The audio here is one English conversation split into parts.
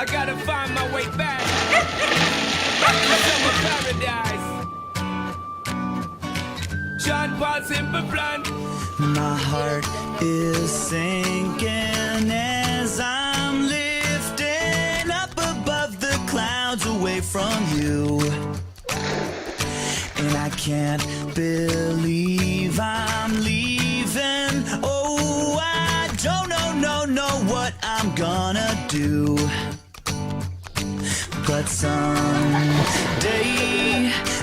I gotta find my way back to summer paradise. Sean Paul Simple Plan. My heart is sinking as I'm lifting up above the clouds away from you. And I can't believe I'm leaving. Oh, I don't know what I'm gonna do. But someday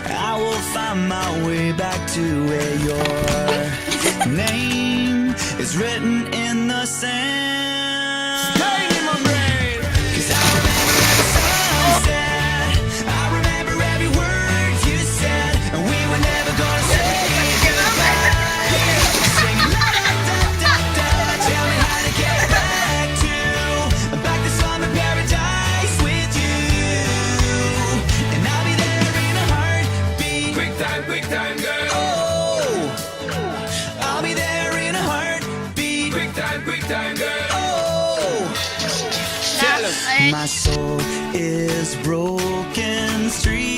I will find my way back to where your name is written in the sand. Staying in my brain. 'Cause I remember every sunset, I remember every word you said, and we were never gonna say goodbye. Singing la da da da da, tell me how to get back to summer paradise with you, and I'll be there in a heartbeat. Quick time, girl. Oh, I'll be there in a heartbeat. Quick time, girl. Oh. Tell 'em. My soul is broken, street